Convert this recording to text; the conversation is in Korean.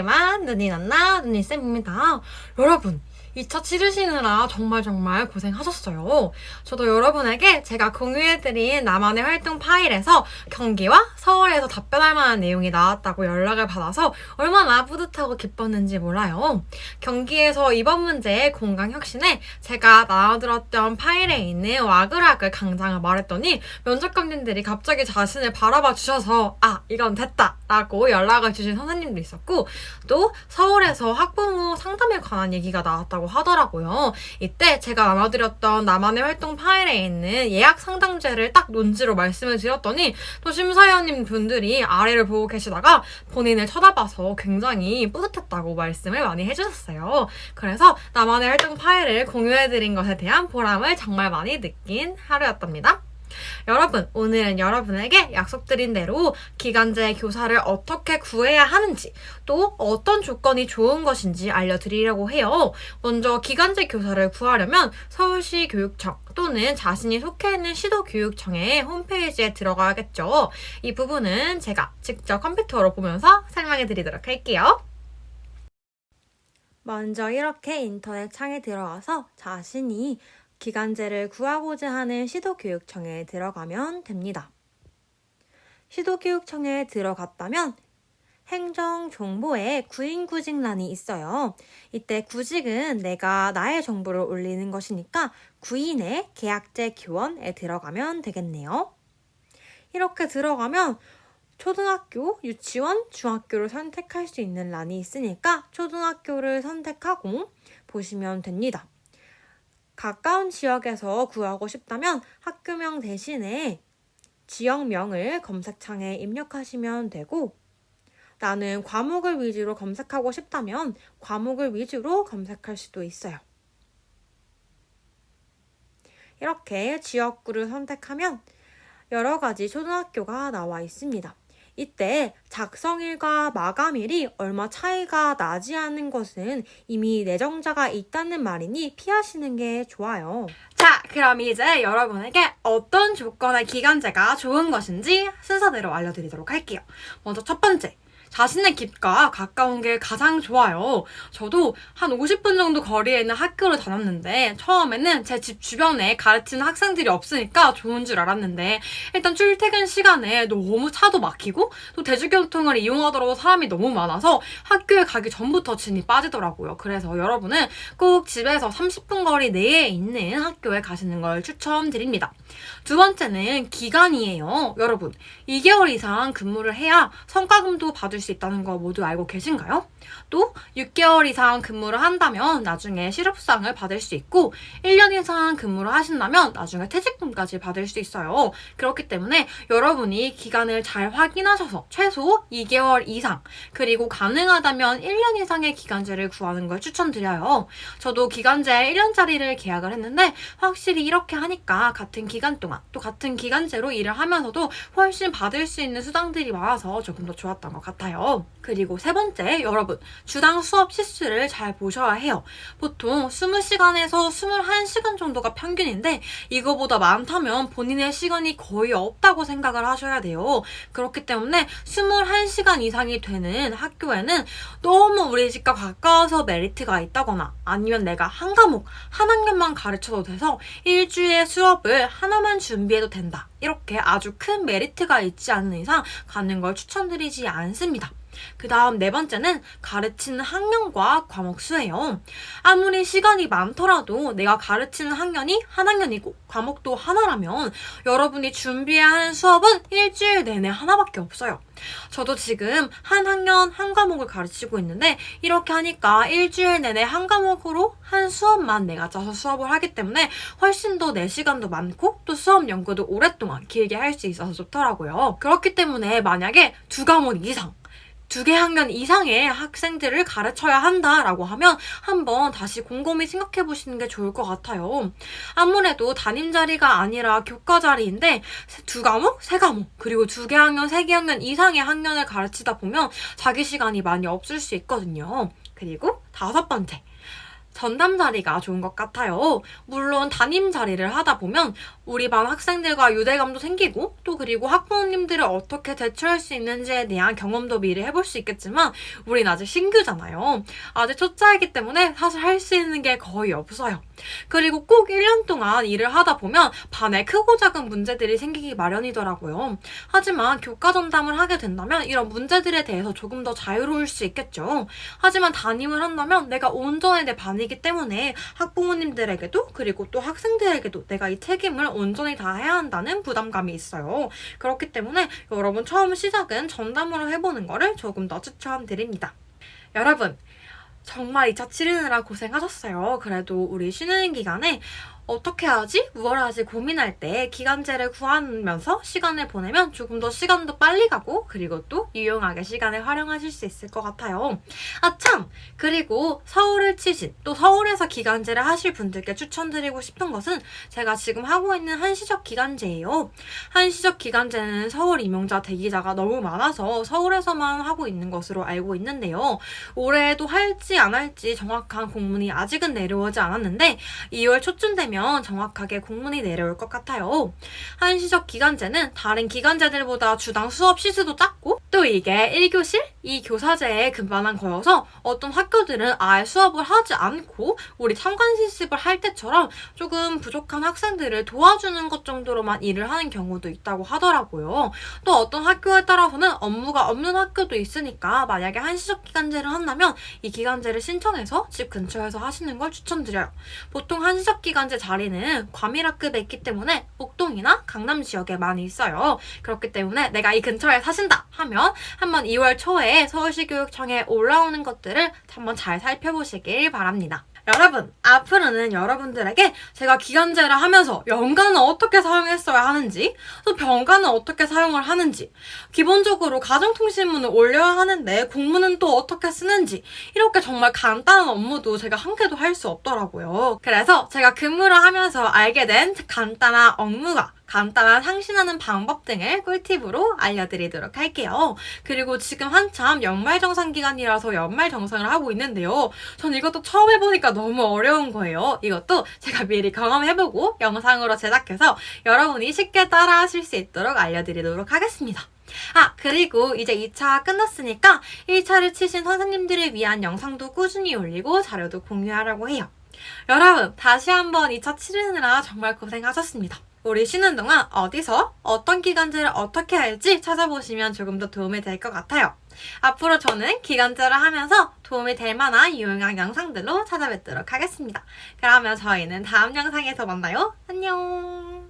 그만 눈이 났나 눈이 쌤입니다. 여러분 2차 치르시느라 정말 고생하셨어요. 저도 여러분에게 제가 공유해드린 나만의 활동 파일에서 경기와 서울에서 답변할 만한 내용이 나왔다고 연락을 받아서 얼마나 뿌듯하고 기뻤는지 몰라요. 경기에서 이번 문제의 공강혁신에 제가 나눠들었던 파일에 있는 와글와글 강장을 말했더니 면접관님들이 갑자기 자신을 바라봐 주셔서 이건 됐다 라고 연락을 주신 선생님도 있었고, 또 서울에서 학부모 상담에 관한 얘기가 나왔다고 하더라고요. 이때 제가 나눠드렸던 나만의 활동 파일에 있는 예약 상담제를 딱 논지로 말씀을 드렸더니 또 심사위원님 분들이 아래를 보고 계시다가 본인을 쳐다봐서 굉장히 뿌듯했다고 말씀을 많이 해주셨어요. 그래서 나만의 활동 파일을 공유해드린 것에 대한 보람을 정말 많이 느낀 하루였답니다. 여러분, 오늘은 여러분에게 약속드린 대로 기간제 교사를 어떻게 구해야 하는지, 또 어떤 조건이 좋은 것인지 알려드리려고 해요. 먼저 기간제 교사를 구하려면 서울시 교육청 또는 자신이 속해 있는 시도교육청의 홈페이지에 들어가야겠죠. 이 부분은 제가 직접 컴퓨터로 보면서 설명해 드리도록 할게요. 먼저 이렇게 인터넷 창에 들어와서 자신이 기간제를 구하고자 하는 시도교육청에 들어가면 됩니다. 시도교육청에 들어갔다면 행정정보에 구인구직란이 있어요. 이때 구직은 내가 나의 정보를 올리는 것이니까 구인의 계약제 교원에 들어가면 되겠네요. 이렇게 들어가면 초등학교, 유치원, 중학교를 선택할 수 있는 란이 있으니까 초등학교를 선택하고 보시면 됩니다. 가까운 지역에서 구하고 싶다면 학교명 대신에 지역명을 검색창에 입력하시면 되고, 나는 과목을 위주로 검색하고 싶다면 과목을 위주로 검색할 수도 있어요. 이렇게 지역구를 선택하면 여러 가지 초등학교가 나와 있습니다. 이때 작성일과 마감일이 얼마 차이가 나지 않은 것은 이미 내정자가 있다는 말이니 피하시는 게 좋아요. 자, 그럼 이제 여러분에게 어떤 조건의 기간제가 좋은 것인지 순서대로 알려드리도록 할게요. 먼저 첫 번째, 자신의 집과 가까운 게 가장 좋아요. 저도 한 50분 정도 거리에 있는 학교를 다녔는데 처음에는 제 집 주변에 가르치는 학생들이 없으니까 좋은 줄 알았는데, 일단 출퇴근 시간에 너무 차도 막히고 또 대중교통을 이용하더라도 사람이 너무 많아서 학교에 가기 전부터 진이 빠지더라고요. 그래서 여러분은 꼭 집에서 30분 거리 내에 있는 학교에 가시는 걸 추천드립니다. 두 번째는 기간이에요. 여러분, 2개월 이상 근무를 해야 성과금도 받을 수 있다는 거 모두 알고 계신가요? 또 6개월 이상 근무를 한다면 나중에 실업상을 받을 수 있고, 1년 이상 근무를 하신다면 나중에 퇴직금까지 받을 수 있어요. 그렇기 때문에 여러분이 기간을 잘 확인하셔서 최소 2개월 이상, 그리고 가능하다면 1년 이상의 기간제를 구하는 걸 추천드려요. 저도 기간제 1년짜리를 계약을 했는데 확실히 이렇게 하니까 같은 기간 동안 또 같은 기간제로 일을 하면서도 훨씬 받을 수 있는 수당들이 많아서 조금 더 좋았던 것 같아요. 그리고 세 번째, 여러분, 주당 수업 시수를 잘 보셔야 해요. 보통 20시간에서 21시간 정도가 평균인데 이거보다 많다면 본인의 시간이 거의 없다고 생각을 하셔야 돼요. 그렇기 때문에 21시간 이상이 되는 학교에는 너무 우리 집과 가까워서 메리트가 있다거나, 아니면 내가 한 과목, 한 학년만 가르쳐도 돼서 일주일에 수업을 하나만 준비해도 된다, 이렇게 아주 큰 메리트가 있지 않는 이상 가는 걸 추천드리지 않습니다. 그 다음 네 번째는 가르치는 학년과 과목 수예요. 아무리 시간이 많더라도 내가 가르치는 학년이 한 학년이고 과목도 하나라면 여러분이 준비해야 하는 수업은 일주일 내내 하나밖에 없어요. 저도 지금 한 학년 한 과목을 가르치고 있는데 이렇게 하니까 일주일 내내 한 과목으로 한 수업만 내가 짜서 수업을 하기 때문에 훨씬 더 내 시간도 많고 또 수업 연구도 오랫동안 길게 할 수 있어서 좋더라고요. 그렇기 때문에 만약에 2과목 이상, 2개 학년 이상의 학생들을 가르쳐야 한다라고 하면 한번 다시 곰곰이 생각해 보시는 게 좋을 것 같아요. 아무래도 담임 자리가 아니라 교과 자리인데 2과목, 3과목, 그리고 2개 학년, 3개 학년 이상의 학년을 가르치다 보면 자기 시간이 많이 없을 수 있거든요. 그리고 5번째, 전담 자리가 좋은 것 같아요. 물론 담임 자리를 하다 보면 우리 반 학생들과 유대감도 생기고 또 그리고 학부모님들을 어떻게 대처할 수 있는지에 대한 경험도 미리 해볼 수 있겠지만 우린 아직 신규잖아요. 아직 초짜이기 때문에 사실 할 수 있는 게 거의 없어요. 그리고 꼭 1년 동안 일을 하다 보면 반에 크고 작은 문제들이 생기기 마련이더라고요. 하지만 교과 전담을 하게 된다면 이런 문제들에 대해서 조금 더 자유로울 수 있겠죠. 하지만 담임을 한다면 내가 온전히 내 반이기 때문에 학부모님들에게도 그리고 또 학생들에게도 내가 이 책임을 온전히 다 해야 한다는 부담감이 있어요. 그렇기 때문에 여러분 처음 시작은 전담으로 해보는 거를 조금 더 추천드립니다. 여러분 정말 2차 치르느라 고생하셨어요. 그래도 우리 쉬는 기간에 어떻게 하지? 뭘 하지? 고민할 때 기간제를 구하면서 시간을 보내면 조금 더 시간도 빨리 가고 그리고 또 유용하게 시간을 활용하실 수 있을 것 같아요. 아 참! 그리고 서울을 치신 또 서울에서 기간제를 하실 분들께 추천드리고 싶은 것은 제가 지금 하고 있는 한시적 기간제예요. 한시적 기간제는 서울 임용자 대기자가 너무 많아서 서울에서만 하고 있는 것으로 알고 있는데요. 올해도 할지 안 할지 정확한 공문이 아직은 내려오지 않았는데 2월 초쯤 되면 정확하게 공문이 내려올 것 같아요. 한시적 기간제는 다른 기간제들보다 주당 수업 시수도 작고 또 이게 1교실 2교사제에 근반한 거여서 어떤 학교들은 아예 수업을 하지 않고 우리 참관 실습을 할 때처럼 조금 부족한 학생들을 도와주는 것 정도로만 일을 하는 경우도 있다고 하더라고요. 또 어떤 학교에 따라서는 업무가 없는 학교도 있으니까 만약에 한시적 기간제를 한다면 이 기간제를 신청해서 집 근처에서 하시는 걸 추천드려요. 보통 한시적 기간제 자리는 과밀학급에 있기 때문에 목동이나 강남 지역에 많이 있어요. 그렇기 때문에 내가 이 근처에 사신다 하면 한번 2월 초에 서울시 교육청에 올라오는 것들을 한번 잘 살펴보시길 바랍니다. 여러분, 앞으로는 여러분들에게 제가 기간제를 하면서 연간은 어떻게 사용했어야 하는지, 또 병간은 어떻게 사용을 하는지, 기본적으로 가정통신문을 올려야 하는데 공문은 또 어떻게 쓰는지, 이렇게 정말 간단한 업무도 제가 한 개도 할 수 없더라고요. 그래서 제가 근무를 하면서 알게 된 간단한 업무가 간단한 상신하는 방법 등을 꿀팁으로 알려드리도록 할게요. 그리고 지금 한참 연말정산 기간이라서 연말정산을 하고 있는데요. 전 이것도 처음 해보니까 너무 어려운 거예요. 이것도 제가 미리 경험해보고 영상으로 제작해서 여러분이 쉽게 따라하실 수 있도록 알려드리도록 하겠습니다. 아, 그리고 이제 2차 끝났으니까 1차를 치신 선생님들을 위한 영상도 꾸준히 올리고 자료도 공유하려고 해요. 여러분, 다시 한번 2차 치르느라 정말 고생하셨습니다. 우리 쉬는 동안 어디서 어떤 기간제를 어떻게 할지 찾아보시면 조금 더 도움이 될 것 같아요. 앞으로 저는 기간제를 하면서 도움이 될 만한 유용한 영상들로 찾아뵙도록 하겠습니다. 그러면 저희는 다음 영상에서 만나요. 안녕!